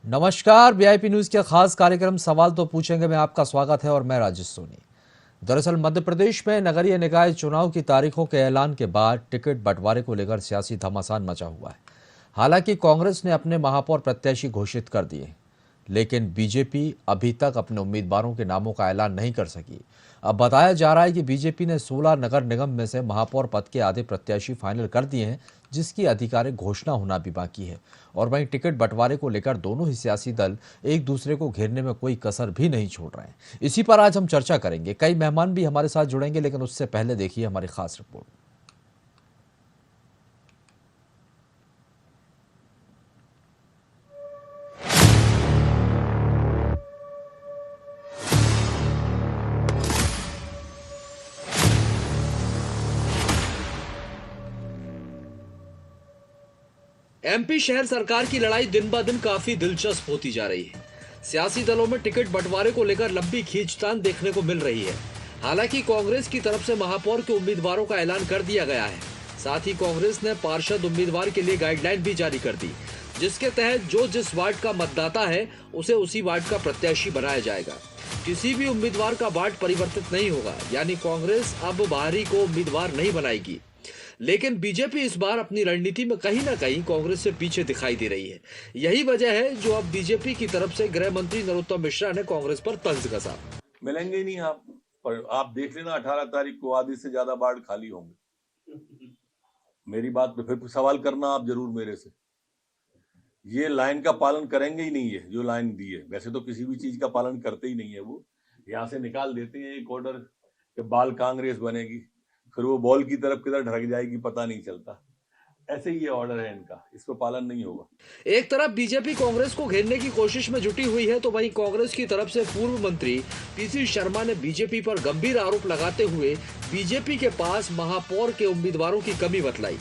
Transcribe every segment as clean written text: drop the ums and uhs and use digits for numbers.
नमस्कार, VIP news के खास कार्यक्रम सवाल तो पूछेंगे में आपका स्वागत है और मैं राजेश सोनी। दरअसल मध्य प्रदेश में नगरीय निकाय चुनाव की तारीखों के ऐलान के बाद टिकट बंटवारे को लेकर सियासी घमासान मचा हुआ है। हालांकि कांग्रेस ने अपने महापौर प्रत्याशी घोषित कर दिए, लेकिन बीजेपी अभी तक अपने उम्मीदवारों के नामों का ऐलान नहीं कर सकी। अब बताया जा रहा है कि बीजेपी ने 16 नगर निगम में से महापौर पद के आधे प्रत्याशी फाइनल कर दिए हैं, जिसकी आधिकारिक घोषणा होना भी बाकी है। और वहीं टिकट बंटवारे को लेकर दोनों ही सियासी दल एक दूसरे को घेरने में कोई कसर भी नहीं छोड़ रहे हैं। इसी पर आज हम चर्चा करेंगे। कई मेहमान भी हमारे साथ जुड़ेंगे, लेकिन उससे पहले देखिए हमारी खास रिपोर्ट। एमपी शहर सरकार की लड़ाई दिन ब दिन काफी दिलचस्प होती जा रही है। सियासी दलों में टिकट बंटवारे को लेकर लंबी खींचतान देखने को मिल रही है। हालांकि कांग्रेस की तरफ से महापौर के उम्मीदवारों का ऐलान कर दिया गया है। साथ ही कांग्रेस ने पार्षद उम्मीदवार के लिए गाइडलाइन भी जारी कर दी, जिसके तहत जो जिस वार्ड का मतदाता है उसे उसी वार्ड का प्रत्याशी बनाया जाएगा। किसी भी उम्मीदवार का वार्ड परिवर्तित नहीं होगा, यानी कांग्रेस अब बाहरी को उम्मीदवार नहीं बनाएगी। लेकिन बीजेपी इस बार अपनी रणनीति में कहीं ना कहीं कांग्रेस से पीछे दिखाई दे रही है। यही वजह है जो अब बीजेपी की तरफ से गृह मंत्री नरोत्तम मिश्रा ने कांग्रेस पर तंज कसा। मिलेंगे ही नहीं आप, पर आप देख लेना 18 तारीख को आधी से ज्यादा वार्ड खाली होंगे। मेरी बात पे फिर सवाल करना आप जरूर मेरे से। ये लाइन का पालन करेंगे ही नहीं है जो लाइन दी है। वैसे तो किसी भी चीज का पालन करते ही नहीं है। वो यहाँ से निकाल देते हैं एक ऑर्डर कि बाल कांग्रेस बनेगी, फिर वो बॉल की तरफ किधर ढक जाएगी पता नहीं चलता। ऐसे ही ये ऑर्डर है इनका, इसको पालन नहीं होगा। एक तरफ बीजेपी कांग्रेस को घेरने की कोशिश में जुटी हुई है, तो वहीं कांग्रेस की तरफ से पूर्व मंत्री पीसी शर्मा ने बीजेपी पर गंभीर आरोप लगाते हुए बीजेपी के पास महापौर के उम्मीदवारों की कमी बतलाई,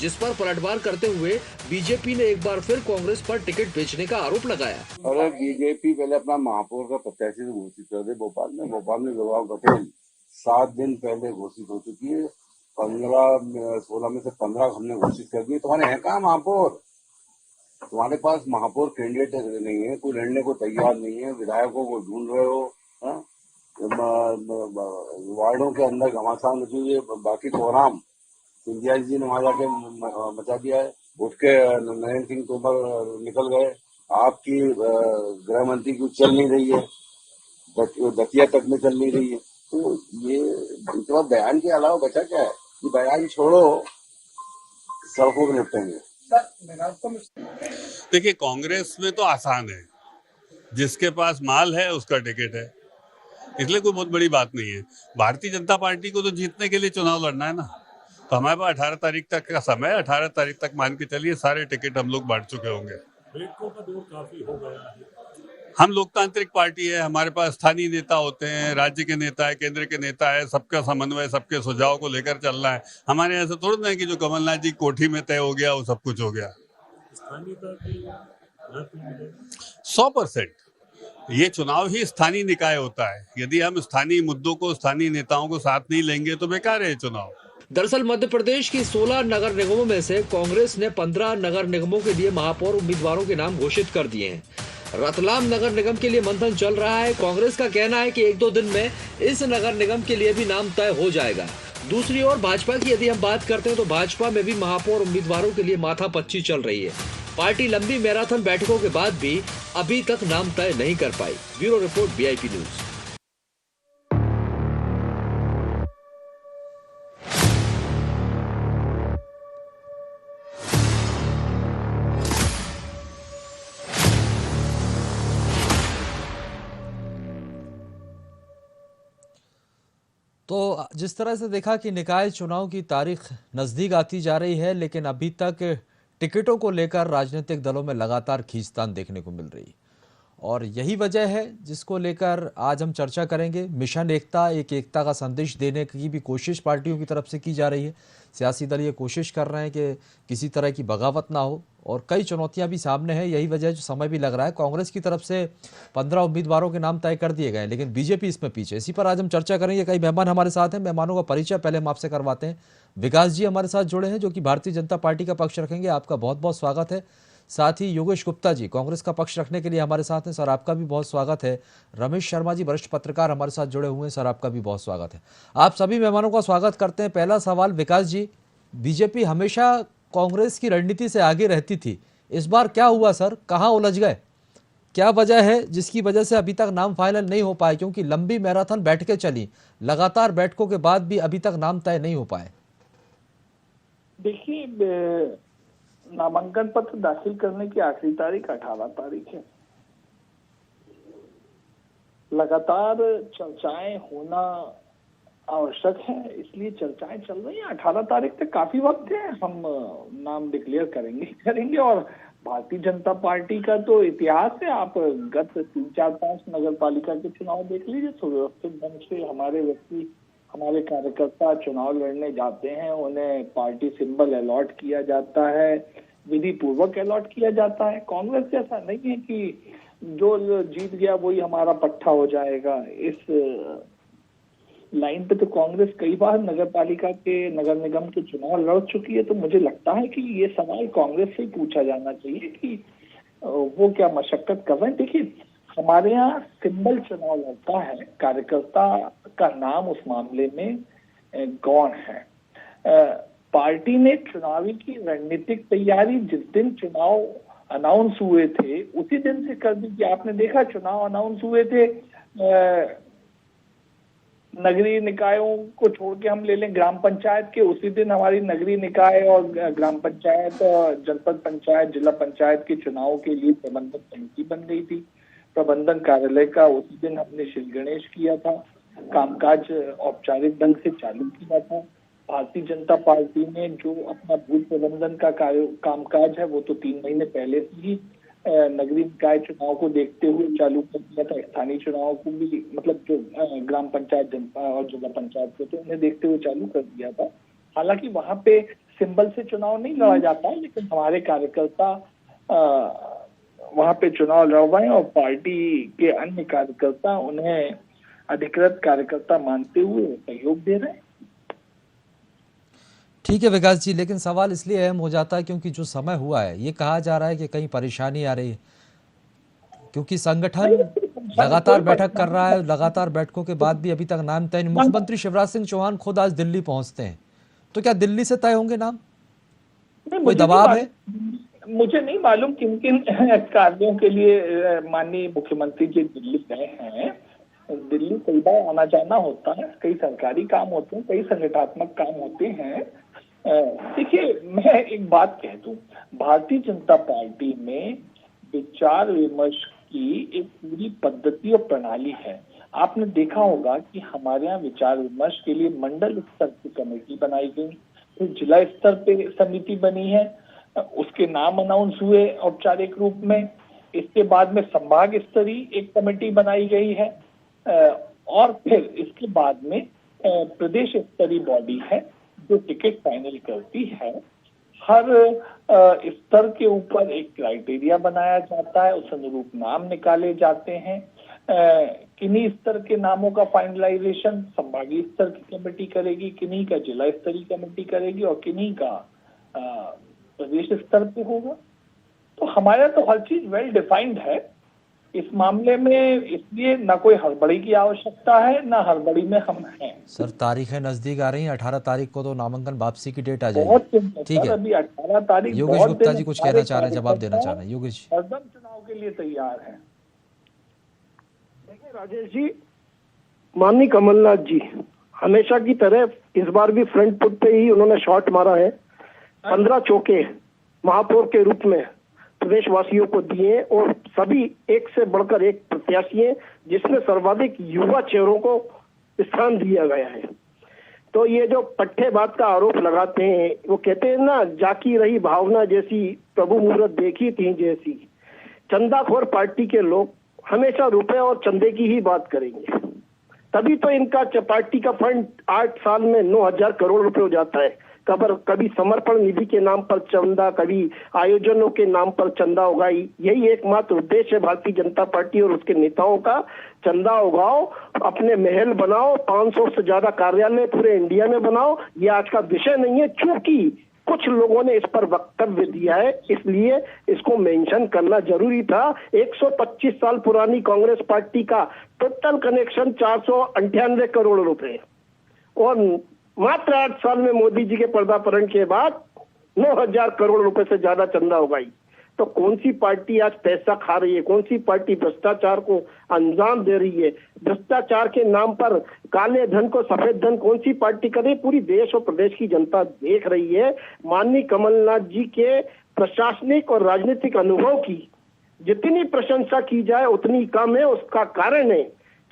जिस पर पलटवार करते हुए बीजेपी ने एक बार फिर कांग्रेस पर टिकट बेचने का आरोप लगाया। और बीजेपी पहले अपना महापौर का प्रत्याशी घोषित कर दे। भोपाल में विभाग पटेल 7 दिन पहले घोषित हो चुकी है। 16 में से 15 हमने घोषित कर दिए। तुम्हारे हैं कहाँ महापौर? तुम्हारे पास महापौर कैंडिडेट नहीं है, कोई लड़ने को तैयार नहीं है। विधायकों को ढूंढ रहे हो, वार्डों के अंदर घमासान मची हुई है। बाकी कोहराम सिंधिया जी ने वहां जाके मचा दिया है। उठ के नरेंद्र सिंह तोमर निकल गए। आपकी गृह मंत्री की चल नहीं रही है, दतिया तक में चल नहीं रही है। तो ये इतना बयान के अलावा बचा क्या है? ये बयान छोड़ो, सड़कों पर निपटेंगे। देखिए, कांग्रेस में तो आसान है, जिसके पास माल है उसका टिकट है, इसलिए कोई बहुत बड़ी बात नहीं है। भारतीय जनता पार्टी को तो जीतने के लिए चुनाव लड़ना है ना, तो हमारे पास 18 तारीख तक का समय है। 18 तारीख तक मान के चलिए सारे टिकट हम लोग बांट चुके होंगे। बैठकों का दौर काफी हो गया है। हम लोकतांत्रिक पार्टी है, हमारे पास स्थानीय नेता होते हैं, राज्य के नेता है, केंद्र के नेता है, सबका समन्वय, सबके सुझाव को लेकर चलना है। हमारे यहाँ से थोड़ा ना है कि जो कमलनाथ जी कोठी में तय हो गया वो सब कुछ हो गया। स्थानीयता की 100% ये चुनाव ही स्थानीय निकाय होता है। यदि हम स्थानीय मुद्दों को, स्थानीय नेताओं को साथ नहीं लेंगे तो बेकार है चुनाव। दरअसल मध्य प्रदेश की 16 नगर निगमों में से कांग्रेस ने 15 नगर निगमों के लिए महापौर उम्मीदवारों के नाम घोषित कर दिए हैं। रतलाम नगर निगम के लिए मंथन चल रहा है। कांग्रेस का कहना है कि 1-2 दिन में इस नगर निगम के लिए भी नाम तय हो जाएगा। दूसरी ओर भाजपा की यदि हम बात करते हैं तो भाजपा में भी महापौर उम्मीदवारों के लिए माथापच्ची चल रही है। पार्टी लंबी मैराथन बैठकों के बाद भी अभी तक नाम तय नहीं कर पाई। Bureau report, VIP news. तो जिस तरह से देखा कि निकाय चुनाव की तारीख नज़दीक आती जा रही है, लेकिन अभी तक टिकटों को लेकर राजनीतिक दलों में लगातार खींचतान देखने को मिल रही है। और यही वजह है जिसको लेकर आज हम चर्चा करेंगे। मिशन एकता, एक एकता का संदेश देने की भी कोशिश पार्टियों की तरफ से की जा रही है। सियासी दल ये कोशिश कर रहे हैं कि किसी तरह की बगावत ना हो, और कई चुनौतियां भी सामने हैं। यही वजह जो समय भी लग रहा है। कांग्रेस की तरफ से 15 उम्मीदवारों के नाम तय कर दिए गए, लेकिन बीजेपी इसमें पीछे। इसी पर आज हम चर्चा करेंगे। कई मेहमान हमारे साथ हैं। मेहमानों का परिचय पहले हम आपसे करवाते हैं। विकास जी हमारे साथ जुड़े हैं, जो कि भारतीय जनता पार्टी का पक्ष रखेंगे। आपका बहुत बहुत स्वागत है। साथ ही योगेश गुप्ता जी कांग्रेस का पक्ष रखने के लिए हमारे साथ हैं। सर, आपका भी बहुत स्वागत है। रमेश शर्मा जी वरिष्ठ पत्रकार हमारे साथ जुड़े हुए हैं। सर, आपका भी बहुत स्वागत है। आप सभी मेहमानों का स्वागत करते हैं। पहला सवाल विकास जी, बीजेपी हमेशा कांग्रेस की रणनीति से आगे रहती थी, इस बार क्या हुआ सर, कहाँ उलझ गए? क्या वजह है जिसकी वजह से अभी तक नाम फाइनल नहीं हो पाए? क्योंकि लंबी मैराथन बैठकें चली, लगातार बैठकों के बाद भी अभी तक नाम तय नहीं हो पाए। देखिए, नामांकन पत्र दाखिल करने की आखिरी तारीख 18 तारीख है। लगातार चर्चाएं होना आवश्यक है, इसलिए चर्चाएं चल रही हैं। 18 तारीख तक काफी वक्त है, हम नाम डिक्लेयर करेंगे। और भारतीय जनता पार्टी का तो इतिहास है, आप गत 3, 4, 5 नगर पालिका के चुनाव देख लीजिए। सुव्यवस्थित ढंग से हमारे व्यक्ति, हमारे कार्यकर्ता चुनाव लड़ने जाते हैं, उन्हें पार्टी सिंबल अलॉट किया जाता है, विधि पूर्वक अलॉट किया जाता है। कांग्रेस जैसा नहीं है कि जो जीत गया वही हमारा पट्टा हो जाएगा। इस लाइन पे तो कांग्रेस कई बार नगर पालिका के, नगर निगम के चुनाव लड़ चुकी है। तो मुझे लगता है कि ये सवाल कांग्रेस से ही पूछा जाना चाहिए कि वो क्या मशक्कत कर रहे हैं। देखिए, हमारे यहाँ सिंबल चुनाव लड़ता है, कार्यकर्ता का नाम उस मामले में गौण है। पार्टी ने चुनावी की रणनीतिक तैयारी जिस दिन चुनाव अनाउंस हुए थे उसी दिन से कर दी कि आपने देखा चुनाव अनाउंस हुए थे, नगरीय निकायों को छोड़ के हम ले लें ग्राम पंचायत के, उसी दिन हमारी नगरीय निकाय और ग्राम पंचायत, जनपद पंचायत, जिला पंचायत के चुनाव के लिए प्रबंधन समिति बन गई थी। प्रबंधन कार्यालय का उसी दिन हमने श्री गणेश किया था, कामकाज औपचारिक ढंग से चालू किया था। भारतीय जनता पार्टी ने जो अपना बूथ प्रबंधन का कामकाज है वो तो 3 महीने पहले से ही नगरीय निकाय चुनाव को देखते हुए चालू कर दिया था। स्थानीय चुनाव को भी, मतलब जो ग्राम पंचायत, जनपद और जिला पंचायत को, तो उन्हें देखते हुए चालू कर दिया था। हालांकि वहां पे सिंबल से चुनाव नहीं लड़ा जाता है, लेकिन हमारे कार्यकर्ता वहां पे चुनाव लड़वाएं और पार्टी के अन्य कार्यकर्ता उन्हें अधिकृत कार्यकर्ता मानते हुए सहयोग दे रहे हैं। ठीक है विकास जी, लेकिन सवाल इसलिए अहम हो जाता है क्योंकि जो समय हुआ है, ये कहा जा रहा है कि कहीं परेशानी आ रही है, क्योंकि संगठन लगातार बैठक कर रहा है, लगातार बैठकों के बाद भी अभी तक नाम तय नहीं। मुख्यमंत्री शिवराज सिंह चौहान खुद आज दिल्ली पहुंचते हैं, तो क्या दिल्ली से तय होंगे नाम? कोई दबाव है? मुझे नहीं मालूम किन किन कार्यों के लिए माननीय मुख्यमंत्री जी दिल्ली गए हैं। दिल्ली कई बार आना जाना होता है, कई सरकारी काम होते हैं, कई संगठनात्मक काम होते हैं। देखिए, मैं एक बात कह दूं, भारतीय जनता पार्टी में विचार विमर्श की एक पूरी पद्धति और प्रणाली है। आपने देखा होगा कि हमारे यहाँ विचार विमर्श के लिए मंडल स्तर की कमेटी बनाई गई, फिर जिला स्तर पे समिति बनी है, उसके नाम अनाउंस हुए औपचारिक रूप में। इसके बाद में संभाग स्तरीय एक कमेटी बनाई गई है, और फिर इसके बाद में प्रदेश स्तरीय बॉडी है जो टिकट फाइनल करती है। हर स्तर के ऊपर एक क्राइटेरिया बनाया जाता है, उस अनुरूप नाम निकाले जाते हैं। किन्हीं स्तर के नामों का फाइनलाइजेशन संभागीय स्तर की कमेटी करेगी, किन्हीं का जिला स्तरीय कमेटी करेगी और किन्हीं का प्रदेश स्तर पे होगा। तो हमारा तो हर चीज वेल डिफाइंड है इस मामले में, इसलिए ना कोई हड़बड़ी की आवश्यकता है, ना हड़बड़ी में हम हैं। सर, तारीखें नजदीक आ रही हैं, 18 तारीख को तो नामांकन वापसी की डेट आ जाएगी। ठीक है, अभी 18 तारीख। योगेश गुप्ता जी कुछ कहना चाह रहे हैं, जवाब देना चाह रहे हैं। योगेश जी, हरदम चुनाव के लिए तैयार है। देखिए राजेश जी, माननीय कमलनाथ जी हमेशा की तरह इस बार भी फ्रंट फुट पे ही उन्होंने शॉट मारा है। 15 चौके महापौर के रूप में प्रदेशवासियों को दिए और सभी एक से बढ़कर एक प्रत्याशी हैं, जिसमें सर्वाधिक युवा चेहरों को स्थान दिया गया है। तो ये जो पट्टेबाज का आरोप लगाते हैं, वो कहते हैं ना, जाकी रही भावना जैसी, प्रभु मुहूर्त देखी थी जैसी। चंदाखोर पार्टी के लोग हमेशा रुपए और चंदे की ही बात करेंगे, तभी तो इनका पार्टी का फंड 8 साल में 9,000 करोड़ रुपए हो जाता है। कभी समर्पण निधि के नाम पर चंदा, कभी आयोजनों के नाम पर चंदा उगाई। यही एकमात्र उद्देश्य है भारतीय जनता पार्टी और उसके नेताओं का। चंदा उगाओ, अपने महल बनाओ, 500 से ज्यादा कार्यालय पूरे इंडिया में बनाओ। ये आज का विषय नहीं है, चूंकि कुछ लोगों ने इस पर वक्तव्य दिया है, इसलिए इसको मेंशन करना जरूरी था। 125 साल पुरानी कांग्रेस पार्टी का टोटल कनेक्शन 498 करोड़ रुपए और मात्र 8 साल में मोदी जी के पर्दापरण के बाद 9,000 करोड़ रुपए से ज्यादा चंदा हो गई। तो कौन सी पार्टी आज पैसा खा रही है, कौन सी पार्टी भ्रष्टाचार को अंजाम दे रही है, भ्रष्टाचार के नाम पर काले धन को सफेद धन कौन सी पार्टी कर रही है, पूरी देश और प्रदेश की जनता देख रही है। माननीय कमलनाथ जी के प्रशासनिक और राजनीतिक अनुभव की जितनी प्रशंसा की जाए उतनी कम है। उसका कारण है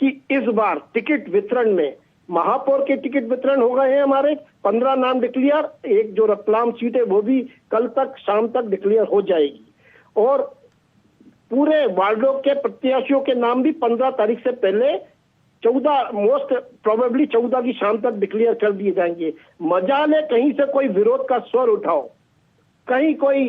कि इस बार टिकट वितरण में महापौर के टिकट वितरण हो गए हैं, हमारे 15 नाम डिक्लेयर, एक जो रतलाम सीट है वो भी कल तक शाम तक डिक्लेयर हो जाएगी और पूरे वार्डों के प्रत्याशियों के नाम भी 15 तारीख से पहले 14 मोस्ट प्रोबेबली 14 की शाम तक डिक्लेयर कर दिए जाएंगे। मजाल है कहीं से कोई विरोध का स्वर उठाओ, कहीं कोई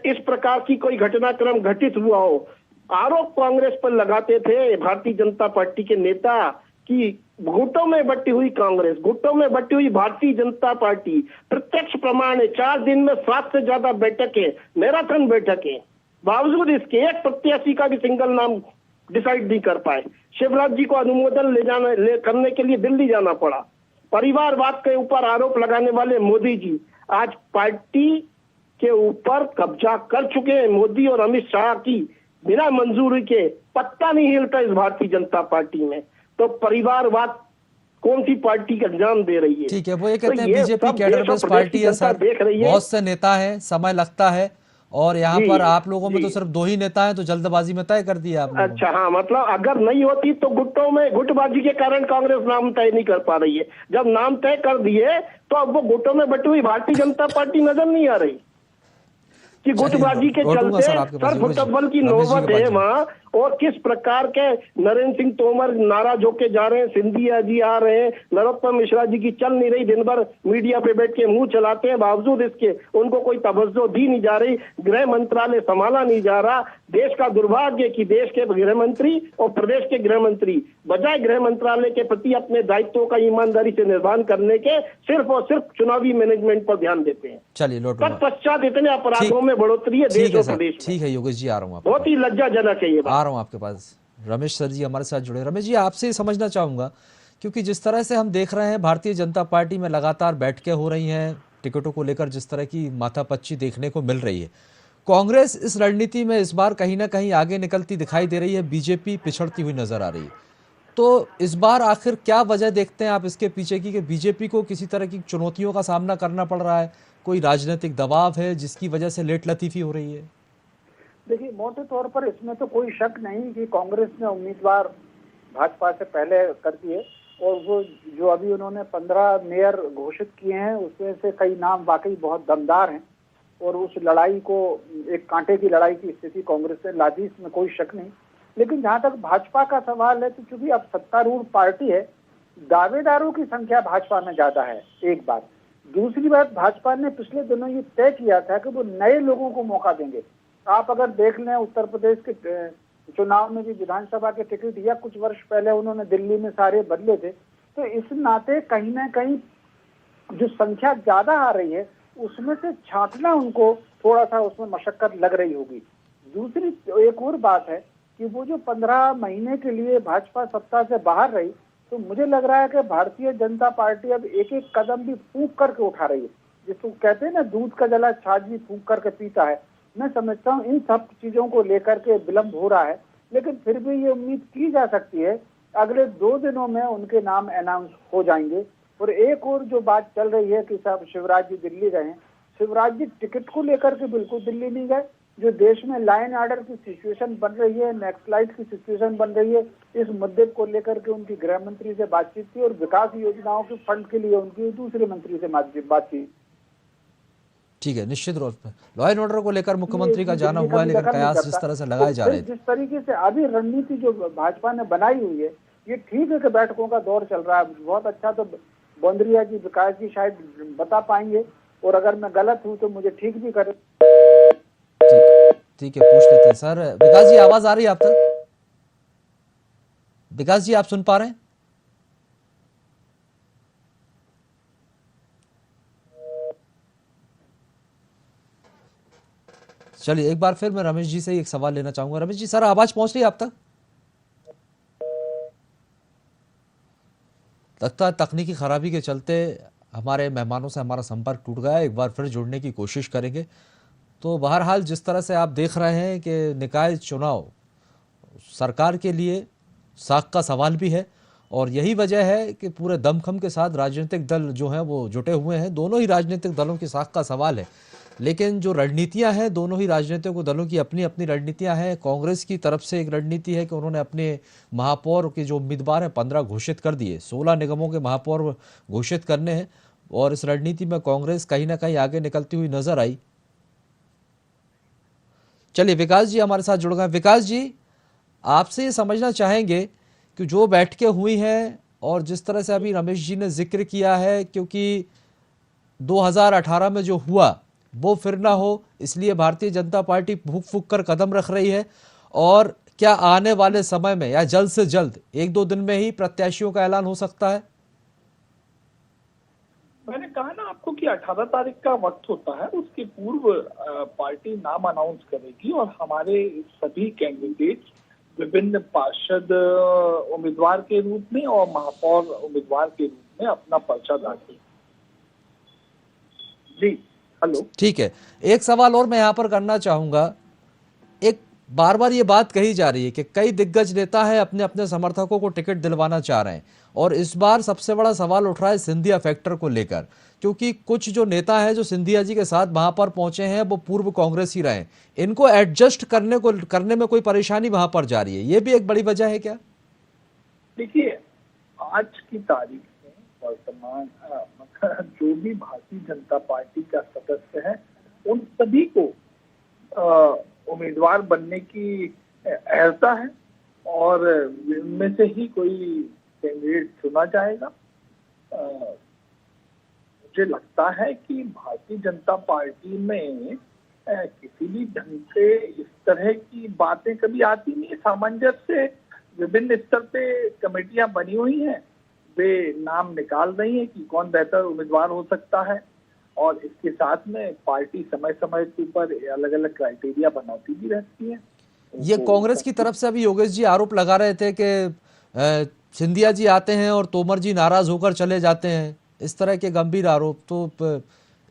इस प्रकार की कोई घटनाक्रम घटित हुआ हो। आरोप कांग्रेस पर लगाते थे भारतीय जनता पार्टी के नेता कि गुटों में बटी हुई कांग्रेस, गुटों में बटी हुई भारतीय जनता पार्टी। प्रत्यक्ष प्रमाण है, 4 दिन में 7 से ज्यादा बैठकें, मैराथन बैठकें, बावजूद इसके एक प्रत्याशी का भी सिंगल नाम डिसाइड नहीं कर पाए। शिवराज जी को अनुमोदन करने के लिए दिल्ली जाना पड़ा। परिवारवाद के ऊपर आरोप लगाने वाले मोदी जी आज पार्टी के ऊपर कब्जा कर चुके हैं। मोदी और अमित शाह की बिना मंजूरी के पत्ता नहीं हिलता इस भारतीय जनता पार्टी में। तो परिवारवाद कौन सी पार्टी का अंजाम दे रही है? ठीक है, वो ये कहते हैं तो ये बीजेपी सब कैडर देश और बेस्ड प्रदेश पार्टी की है जनता सर, देख रही है। बहुत से नेता है, समय लगता है और यहाँ जी, पर आप लोगों में जी। तो सिर्फ 2 ही नेता हैं, तो जल्दबाजी में तय कर दिया आप लोगों ने। अच्छा, हाँ, मतलब अगर नहीं होती तो गुटों में गुटबाजी के कारण कांग्रेस नाम तय नहीं कर पा रही है। जब नाम तय कर दिए तो अब वो गुटों में बटी हुई भारतीय जनता पार्टी नजर नहीं आ रही कि गुटबाजी के लौटूंगा चलते सर आपके पास, सर योगेश जी। फुटबॉल की रमेश जी नौबत के है पास जी। वहाँ। और किस प्रकार के नरेंद्र सिंह तोमर नाराज होके जा रहे हैं, सिंधिया जी आ रहे हैं, नरोत्तम मिश्रा जी की चल नहीं रही, दिन भर मीडिया पे बैठ के मुंह चलाते हैं, बावजूद इसके उनको कोई तवज्जो दी नहीं जा रही, गृह मंत्रालय संभाला नहीं जा रहा। देश का दुर्भाग्य कि देश के गृह मंत्री और प्रदेश के गृह मंत्री बजाय गृह मंत्रालय के प्रति अपने दायित्वों का ईमानदारी से निर्वहन करने के सिर्फ और सिर्फ चुनावी मैनेजमेंट पर ध्यान देते हैं। चलिए लौटूंगा। तत्पश्चात इतने अपराधों में बढ़ोतरी है देश ठीक है और सर, प्रदेश में। ठीक है योगेश जी, आ रहा हूँ आपके बहुत ही लज्जाजनक है ये बात। आ रहा हूँ आपके पास। रमेश सर जी हमारे साथ जुड़े। रमेश जी, आपसे समझना चाहूंगा, क्योंकि जिस तरह से हम देख रहे हैं भारतीय जनता पार्टी में लगातार बैठकें हो रही हैं टिकटों को लेकर, जिस तरह की माथापच्ची देखने को मिल रही है, कांग्रेस इस रणनीति में इस बार कहीं ना कहीं आगे निकलती दिखाई दे रही है, बीजेपी पिछड़ती हुई नजर आ रही है। तो इस बार आखिर क्या वजह देखते हैं आप इसके पीछे की कि बीजेपी को किसी तरह की चुनौतियों का सामना करना पड़ रहा है, कोई राजनीतिक दबाव है जिसकी वजह से लेट लतीफी हो रही है? देखिए, मोटे तौर पर इसमें तो कोई शक नहीं कि कांग्रेस ने उम्मीदवार भाजपा से पहले कर दिए और वो जो अभी उन्होंने 15 मेयर घोषित किए हैं उसमें से कई नाम वाकई बहुत दमदार हैं और उस लड़ाई को एक कांटे की लड़ाई की स्थिति कांग्रेस ने ला दी, इसमें कोई शक नहीं। लेकिन जहां तक भाजपा का सवाल है तो चूंकि अब सत्तारूढ़ पार्टी है, दावेदारों की संख्या भाजपा में ज्यादा है, एक बात। दूसरी बात, भाजपा ने पिछले दिनों ये तय किया था कि वो नए लोगों को मौका देंगे। आप अगर देख लें उत्तर प्रदेश के चुनाव में भी विधानसभा के टिकट या कुछ वर्ष पहले उन्होंने दिल्ली में सारे बदले थे, तो इस नाते कहीं ना कहीं जो संख्या ज्यादा आ रही है उसमें से छांटना उनको थोड़ा सा उसमें मशक्कत लग रही होगी। दूसरी एक और बात है कि वो जो 15 महीने के लिए भाजपा सत्ता से बाहर रही, तो मुझे लग रहा है कि भारतीय जनता पार्टी अब एक एक कदम भी फूंक करके उठा रही है, जिसको कहते हैं ना दूध का जला छाछ भी फूंक करके पीता है। मैं समझता हूँ इन सब चीजों को लेकर के विलंब हो रहा है, लेकिन फिर भी ये उम्मीद की जा सकती है अगले 2 दिनों में उनके नाम अनाउंस हो जाएंगे। और एक और जो बात चल रही है कि साहब शिवराज जी दिल्ली गए हैं, शिवराज जी टिकट को लेकर के बिल्कुल दिल्ली नहीं गए। जो देश में लाइन ऑर्डर की सिचुएशन बन रही है, नक्सलाइट की सिचुएशन बन रही है, इस मुद्दे को लेकर के उनकी गृह मंत्री से बातचीत थी और विकास योजनाओं के फंड के लिए उनकी दूसरे मंत्री से बातचीत। ठीक है, निश्चित रूप से लॉ एंड ऑर्डर को लेकर मुख्यमंत्री का जाना हुआ है, लेकिन कयास जिस तरह से लगाए जा रहे थे, जिस तरीके से अभी रणनीति जो भाजपा ने बनाई हुई है, ये ठीक है कि बैठकों का दौर चल रहा है, बहुत अच्छा। तो बंदरिया जी, विकास जी शायद बता पाएंगे, और अगर मैं गलत हूँ तो मुझे ठीक भी करें। ठीक है, पूछ लेते हैं सर। विकास जी, आवाज आ रही है आप तक? विकास जी, आप सुन पा रहे हैं? चलिए एक बार फिर मैं रमेश जी से ही एक सवाल लेना चाहूंगा। रमेश जी, सर आवाज पहुंच रही है आप तक? लगता है तकनीकी खराबी के चलते हमारे मेहमानों से हमारा संपर्क टूट गया। एक बार फिर जुड़ने की कोशिश करेंगे। तो बहरहाल जिस तरह से आप देख रहे हैं कि निकाय चुनाव सरकार के लिए साख का सवाल भी है, और यही वजह है कि पूरे दमखम के साथ राजनीतिक दल जो हैं वो जुटे हुए हैं। दोनों ही राजनीतिक दलों की साख का सवाल है, लेकिन जो रणनीतियां हैं दोनों ही राजनीतिक दलों की अपनी अपनी रणनीतियां हैं। कांग्रेस की तरफ से एक रणनीति है कि उन्होंने अपने महापौर के जो उम्मीदवार हैं 15 घोषित कर दिए, 16 निगमों के महापौर घोषित करने हैं, और इस रणनीति में कांग्रेस कहीं ना कहीं आगे निकलती हुई नजर आई। चलिए विकास जी हमारे साथ जुड़ गए। विकास जी, आपसे ये समझना चाहेंगे कि जो बैठकें हुई हैं और जिस तरह से अभी रमेश जी ने जिक्र किया है, क्योंकि 2018 में जो हुआ वो फिर ना हो, इसलिए भारतीय जनता पार्टी फूंक फूंक कर कदम रख रही है, और क्या आने वाले समय में या जल्द से जल्द 1-2 दिन में ही प्रत्याशियों का ऐलान हो सकता है? मैंने कहा ना आपको कि 18 तारीख का वक्त होता है, उसके पूर्व पार्टी नाम अनाउंस करेगी और हमारे सभी कैंडिडेट विभिन्न पार्षद उम्मीदवार के रूप में और महापौर उम्मीदवार के रूप में अपना पर्चा दाखिल। जी हेलो, ठीक है। एक सवाल और मैं यहाँ पर करना चाहूंगा। एक बार बार ये बात कही जा रही है कि कई दिग्गज नेता हैं अपने अपने समर्थकों को टिकट दिलवाना चाह रहे हैं, और इस बार सबसे बड़ा सवाल उठ रहा है सिंधिया फैक्टर को लेकर, क्योंकि कुछ जो नेता हैं जो सिंधिया जी के साथ वहां पर पहुंचे हैं वो पूर्व कांग्रेस ही रहे। इनको एडजस्ट करने में कोई परेशानी वहां पर जा रही है, ये भी एक बड़ी वजह है क्या? देखिए, आज की तारीख में वर्तमान जो भी भारतीय जनता पार्टी का सदस्य है उन सभी को उम्मीदवार बनने की अहर्ता है, और इनमें से ही कोई कैंडिडेट चुना जाएगा। मुझे लगता है कि भारतीय जनता पार्टी में किसी भी ढंग से इस तरह की बातें कभी आती नहीं। सामंजस्य विभिन्न स्तर पे कमेटियां बनी हुई हैं, वे नाम निकाल रही हैं कि कौन बेहतर उम्मीदवार हो सकता है, और इसके साथ में पार्टी समय समय के ऊपर अलग अलग क्राइटेरिया बनाती भी रहती है। ये कांग्रेस की तरफ से अभी योगेश जी आरोप लगा रहे थे कि सिंधिया जी आते हैं और तोमर जी नाराज होकर चले जाते हैं, इस तरह के गंभीर आरोप। तो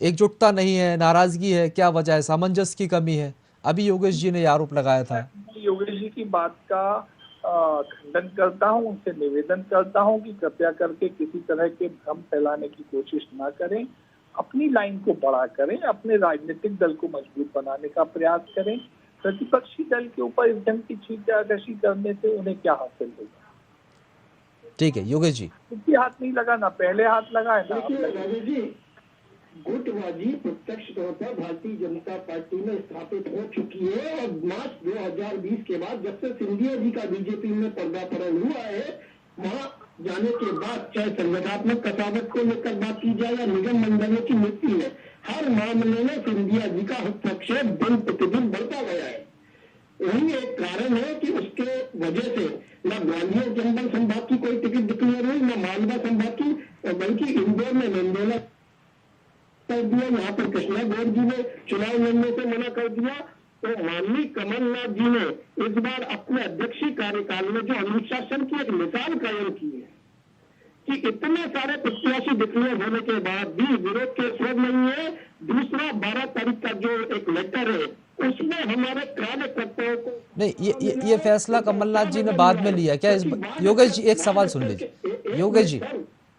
एकजुटता नहीं है, नाराजगी है, क्या वजह है? सामंजस्य की कमी है? अभी योगेश जी ने ये आरोप लगाया था। योगेश जी की बात का खंडन करता हूं, उनसे निवेदन करता हूं कि कृपया करके किसी तरह के भ्रम फैलाने की कोशिश ना करें, अपनी लाइन को बड़ा करें, अपने राजनीतिक दल को मजबूत बनाने का प्रयास करें। प्रतिपक्षी दल के ऊपर इस ढंग की छींटाकशी करने से उन्हें क्या हासिल होगा? ठीक है योगेश जी, किसी हाथ नहीं लगा, ना पहले हाथ लगा है ना अब लगा। गुटबाजी प्रत्यक्ष तौर पर भारतीय जनता पार्टी में स्थापित हो चुकी है, और मार्च 2020 के बाद जब से सिंधिया जी का बीजेपी में पर्दापरण हुआ है, वहां जाने के बाद चाहे संगठनात्मक कसावट को लेकर बात की जाए या निगम मंडलों की नियुक्ति में, हर मामले में सिंधिया जी का हस्तक्षेप दिन प्रतिदिन बढ़ता गया है। वही एक कारण है कि उसके वजह से न ग्वालियर चंबल संभाग की कोई टिकट डिक्लेयर हुई, न मालवा संभाग की, बल्कि इंदौर में मंडोला कर दिया, यहाँ पर कृष्णा गौर जी ने चुनाव लड़ने से मना कर दिया। तो माननीय कमलनाथ जी ने इस बार अपने अध्यक्षीय कार्यकाल में जो अनुशासन की एक मिसाल कायम की है कि इतने सारे प्रत्याशी डिक्लेयर होने के बाद भी विरोध के स्वर नहीं है। दूसरा 12 तारीख का जो एक लेटर है उसमें हमारे कार्यकर्ताओं को नहीं, ये फैसला कमलनाथ जी ने बाद में लिया क्या? योगेश जी एक सवाल सुन लीजिए। योगेश जी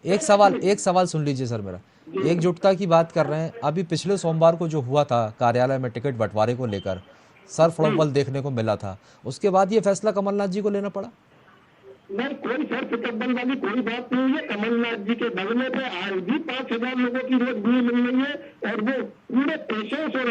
एक सवाल सुन लीजिए सर मेरा। एकजुटता की बात कर रहे हैं, अभी पिछले सोमवार को जो हुआ था कार्यालय में टिकट बंटवारे को लेकर सर फड़ोबल देखने को मिला था, उसके बाद ये फैसला कमलनाथ जी को लेना पड़ा? नहीं, कोई सर फितरबंद वाली कोई बात नहीं है। कमलनाथ जी के बगले पे आज भी 5,000 लोगों की रोज भीड़ मिल रही है, और वो पूरे पेशेंस और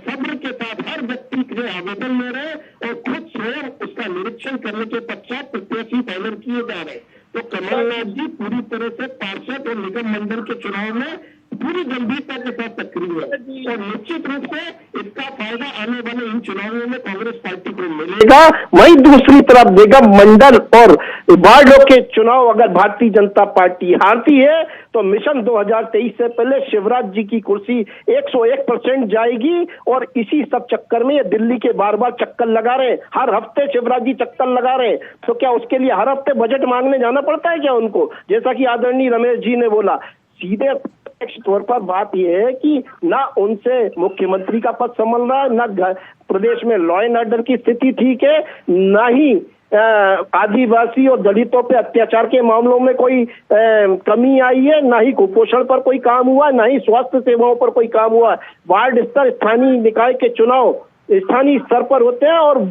सब्र के साथ हर व्यक्ति के आवेदन ले रहे हैं और खुद स्वयं उसका निरीक्षण करने के पश्चात प्रत्याशी फाइनल किए जा रहे हैं। तो कमलनाथ जी पूरी तरह से पार्षद और निगम मंडल के चुनाव में पूरी गंभीरता के साथ सक्रिय है और निश्चित रूप से इसका फायदा आने वाले इन चुनावों में कांग्रेस पार्टी को मिलेगा। वहीं दूसरी तरफ देगा मंडल और वार्डों के चुनाव अगर भारतीय जनता पार्टी हारती है तो मिशन 2023 से पहले शिवराज जी की कुर्सी 101% जाएगी। और इसी सब चक्कर में ये दिल्ली के बार बार चक्कर लगा रहे हैं, हर हफ्ते शिवराज जी चक्कर लगा रहे हैं। तो क्या उसके लिए हर हफ्ते बजट मांगने जाना पड़ता है क्या उनको? जैसा कि आदरणीय रमेश जी ने बोला, सीधे तौर पर बात यह है कि ना उनसे मुख्यमंत्री का पद संभल रहा है, ना प्रदेश में लॉ एंड ऑर्डर की स्थिति ठीक है, ना ही आदिवासी और दलितों पे अत्याचार के मामलों में कोई कमी आई है, ना ही कुपोषण पर कोई काम हुआ, ना ही स्वास्थ्य सेवाओं पर कोई काम हुआ। वार्ड स्तर, स्थानीय निकाय के चुनाव स्थानीय स्तर पर होते हैं और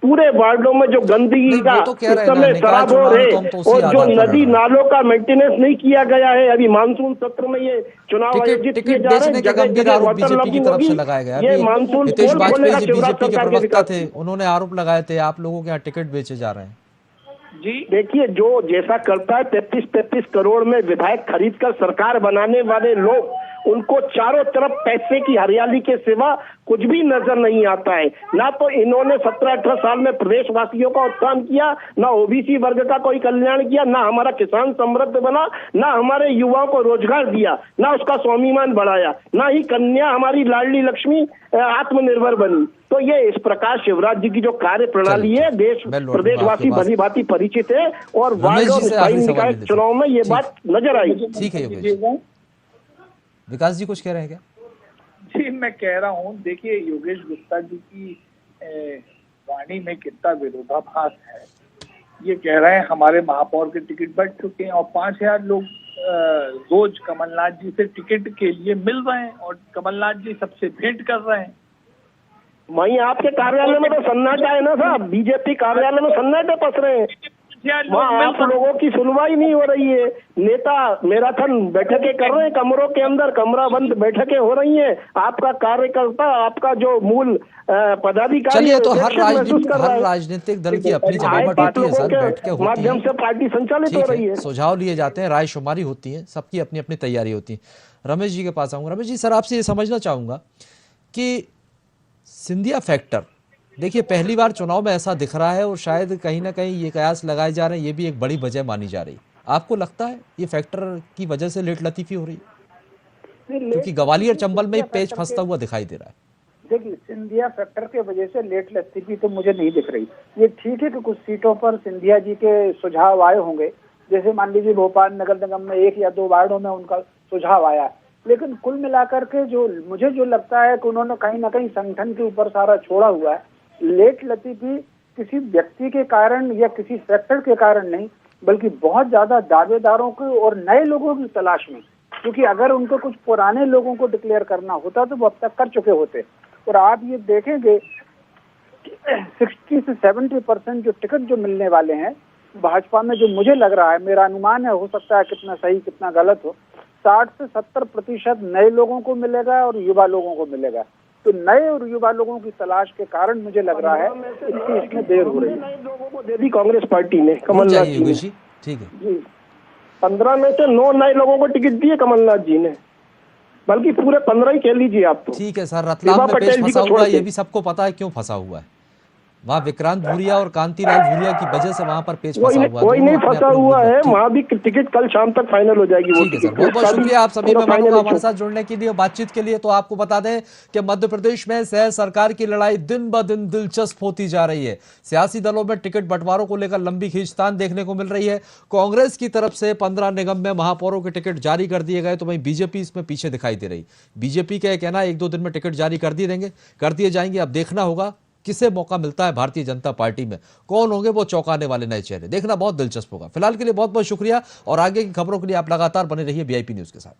पूरे वार्डों में जो गंदगी का इस समय सराबोर है और जो नदी नालों का मेंटेनेंस नहीं किया गया है। अभी मानसून सत्र में ये चुनाव आयोजित किए जा रहे हैं, जगह बीजेपी की तरफ से लगाया गया। ये मानसून हितेश वाजपेयी जी बीजेपी के प्रवक्ता थे, उन्होंने आरोप लगाए थे आप लोगों के यहाँ टिकट बेचे जा रहे हैं। जी देखिए, जो जैसा करता है 33 करोड़ में विधायक खरीद कर सरकार बनाने वाले लोग, उनको चारों तरफ पैसे की हरियाली के सिवा कुछ भी नजर नहीं आता है। ना तो इन्होंने 17-18 साल में प्रदेशवासियों का उत्थान किया, ना ओबीसी वर्ग का कोई कल्याण किया, ना हमारा किसान समृद्ध बना, ना हमारे युवाओं को रोजगार दिया, ना उसका स्वाभिमान बढ़ाया, ना ही कन्या हमारी लाडली लक्ष्मी आत्मनिर्भर बनी। तो ये इस प्रकार शिवराज जी की जो कार्य प्रणाली है, प्रदेशवासी भली भांति परिचित है और वार्ड और स्थानीय निकाय चुनाव में ये बात नजर आई। ठीक है, विकास जी कुछ कह रहे हैं क्या? जी मैं कह रहा हूँ, देखिए योगेश गुप्ता जी की वाणी में कितना विरोधाभास है। ये कह रहे हैं हमारे महापौर के टिकट बढ़ चुके हैं और 5000 लोग रोज कमलनाथ जी से टिकट के लिए मिल रहे हैं और कमलनाथ जी सबसे भेंट कर रहे हैं। वहीं आपके कार्यालय में तो सन्नाटा है ना साहब, बीजेपी कार्यालय में सन्नाटे पस रहे हैं, वहाँ आप लोगों की सुनवाई नहीं हो रही है। नेता मैराथन बैठकें कर रहे हैं, कमरों के अंदर कमरा बंद बैठकें हो रही हैं। आपका कार्यकर्ता, आपका जो मूल पदाधिकारी, चलिए तो हर राजनीतिक दल की अपनी जमावट होती है सर, बैठकें होती माध्यम से पार्टी संचालित हो रही है, सुझाव लिए जाते हैं, रायशुमारी होती है, सबकी अपनी अपनी तैयारी होती है। रमेश जी के पास आऊंगा। रमेश जी, सर आपसे ये समझना चाहूंगा कि सिंधिया फैक्टर, देखिए पहली बार चुनाव में ऐसा दिख रहा है और शायद कहीं ना कहीं ये कयास लगाए जा रहे हैं, ये भी एक बड़ी वजह मानी जा रही है। आपको लगता है ये फैक्टर की वजह से लेट लतीफी हो रही है? क्योंकि ग्वालियर चंबल में पेच फंसता हुआ दिखाई दे रहा है। देखिए, सिंधिया फैक्टर के वजह से लेट लतीफी तो मुझे नहीं दिख रही। ये ठीक है कि कुछ सीटों पर सिंधिया जी के सुझाव आए होंगे, जैसे मान लीजिए भोपाल नगर निगम में 1 या 2 वार्डों में उनका सुझाव आया, लेकिन कुल मिलाकर के जो मुझे जो लगता है कि उन्होंने कहीं ना कहीं संगठन के ऊपर सारा छोड़ा हुआ है। लेट लतीफी किसी व्यक्ति के कारण या किसी सेक्टर के कारण नहीं, बल्कि बहुत ज्यादा दावेदारों के और नए लोगों की तलाश में, क्योंकि अगर उनको कुछ पुराने लोगों को डिक्लेयर करना होता तो वो अब तक कर चुके होते। और आप ये देखेंगे 60 से 70% जो टिकट जो मिलने वाले हैं भाजपा में, जो मुझे लग रहा है, मेरा अनुमान है, हो सकता है कितना सही कितना गलत हो, 60 से 70% नए लोगों को मिलेगा और युवा लोगों को मिलेगा। तो नए और युवा लोगों की तलाश के कारण मुझे लग रहा है इसमें देर हो रही है। नए लोगों को दे दी कांग्रेस पार्टी ने, कमलनाथ जी ने। ठीक है जी, 15 में से 9 नए लोगों को टिकट दिए कमलनाथ जी ने, बल्कि पूरे 15 ही कह लीजिए आप। तो ठीक है सर, रतलाम में पेच फंसा हुआ, ये भी सबको पता है क्यों फंसा हुआ है। वहाँ विक्रांत भूरिया और कांतिलाल भूरिया की वजह से वहाँ पर पेच फंसा हुआ है। कोई नहीं फंसा हुआ है, वहाँ भी टिकट कल शाम तक फाइनल हो जाएगी। ठीक है सर, बहुत बहुत शुक्रिया आप सभी मेहमानों का हमारे साथ जुड़ने के लिए, बातचीत के लिए। तो आपको बता दें कि मध्य प्रदेश में सह सरकार की लड़ाई दिन ब दिन दिलचस्प होती जा रही है। सियासी दलों में टिकट बंटवारों को लेकर लंबी खींचतान देखने को मिल रही है। कांग्रेस की तरफ से 15 निगम में महापौरों के टिकट जारी कर दिए गए, तो वहीं बीजेपी इसमें पीछे दिखाई दे रही। बीजेपी का कहना 1-2 दिन में टिकट जारी कर दिए जाएंगे। अब देखना होगा किसे मौका मिलता है भारतीय जनता पार्टी में, कौन होंगे वो चौंकाने वाले नए चेहरे, देखना बहुत दिलचस्प होगा। फिलहाल के लिए बहुत बहुत शुक्रिया और आगे की खबरों के लिए आप लगातार बने रहिए VIP न्यूज के साथ।